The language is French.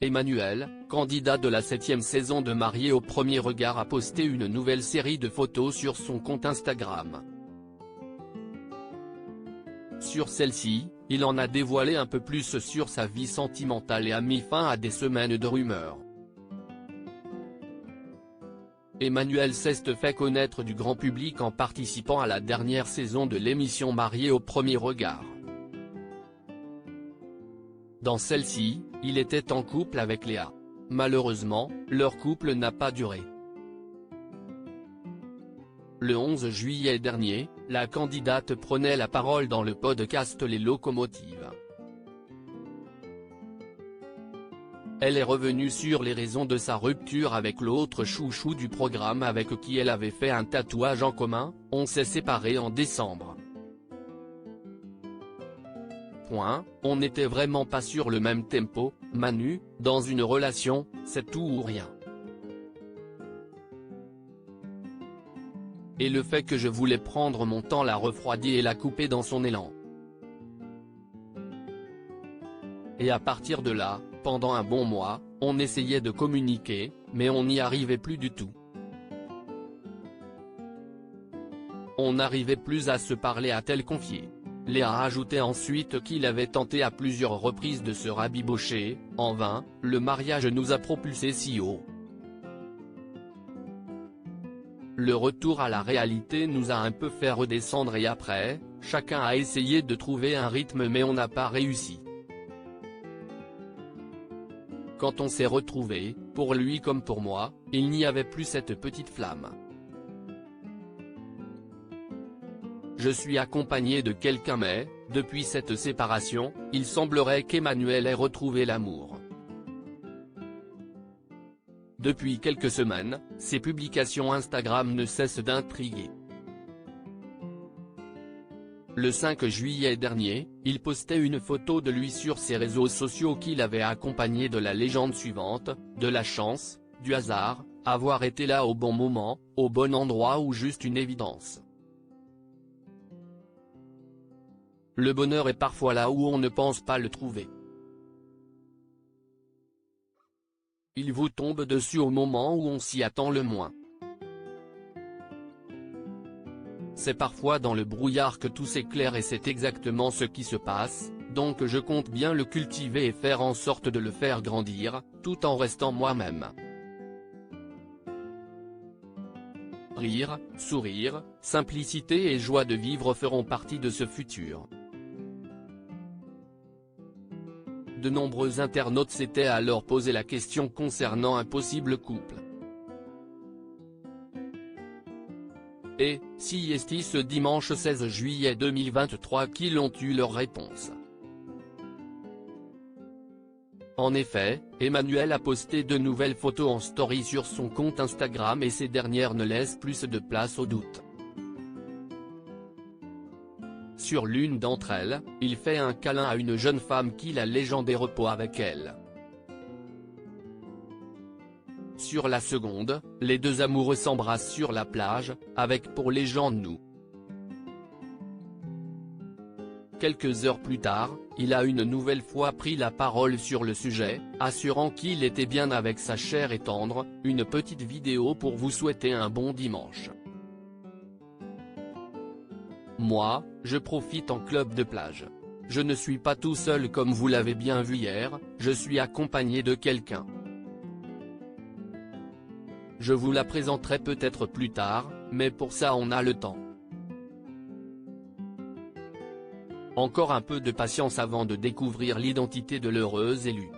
Emmanuel, candidat de la 7e saison de Mariés au premier regard, a posté une nouvelle série de photos sur son compte Instagram. Sur celle-ci, il en a dévoilé un peu plus sur sa vie sentimentale et a mis fin à des semaines de rumeurs. Emmanuel s'est fait connaître du grand public en participant à la dernière saison de l'émission Mariés au premier regard. Dans celle-ci, il était en couple avec Léa. Malheureusement, leur couple n'a pas duré. Le 11 juillet dernier, la candidate prenait la parole dans le podcast Les Locomotives. Elle est revenue sur les raisons de sa rupture avec l'autre chouchou du programme avec qui elle avait fait un tatouage en commun. On s'est séparés en décembre. On n'était vraiment pas sur le même tempo, Manu, dans une relation, c'est tout ou rien. Et le fait que je voulais prendre mon temps l'a refroidi et l'a coupé dans son élan. Et à partir de là, pendant un bon mois, on essayait de communiquer, mais on n'y arrivait plus du tout. On n'arrivait plus à se parler, a-t-elle confié. Léa a ajouté ensuite qu'il avait tenté à plusieurs reprises de se rabibocher, en vain, le mariage nous a propulsés si haut. Le retour à la réalité nous a un peu fait redescendre et après, chacun a essayé de trouver un rythme mais on n'a pas réussi. Quand on s'est retrouvés, pour lui comme pour moi, il n'y avait plus cette petite flamme. Je suis accompagné de quelqu'un mais, depuis cette séparation, il semblerait qu'Emmanuel ait retrouvé l'amour. Depuis quelques semaines, ses publications Instagram ne cessent d'intriguer. Le 5 juillet dernier, il postait une photo de lui sur ses réseaux sociaux qu'il avait accompagné de la légende suivante, de la chance, du hasard, avoir été là au bon moment, au bon endroit ou juste une évidence. Le bonheur est parfois là où on ne pense pas le trouver. Il vous tombe dessus au moment où on s'y attend le moins. C'est parfois dans le brouillard que tout s'éclaire et c'est exactement ce qui se passe, donc je compte bien le cultiver et faire en sorte de le faire grandir, tout en restant moi-même. Rire, sourire, simplicité et joie de vivre feront partie de ce futur. De nombreux internautes s'étaient alors posé la question concernant un possible couple. Et, si est-il ce dimanche 16 juillet 2023 qu'ils ont eu leur réponse. En effet, Emmanuel a posté de nouvelles photos en story sur son compte Instagram et ces dernières ne laissent plus de place au doute. Sur l'une d'entre elles, il fait un câlin à une jeune femme qu'il a légendé repos avec elle. Sur la seconde, les deux amoureux s'embrassent sur la plage, avec pour légende nous. Quelques heures plus tard, il a une nouvelle fois pris la parole sur le sujet, assurant qu'il était bien avec sa chère et tendre, une petite vidéo pour vous souhaiter un bon dimanche. Moi, je profite en club de plage. Je ne suis pas tout seul comme vous l'avez bien vu hier, je suis accompagné de quelqu'un. Je vous la présenterai peut-être plus tard, mais pour ça on a le temps. Encore un peu de patience avant de découvrir l'identité de l'heureuse élue.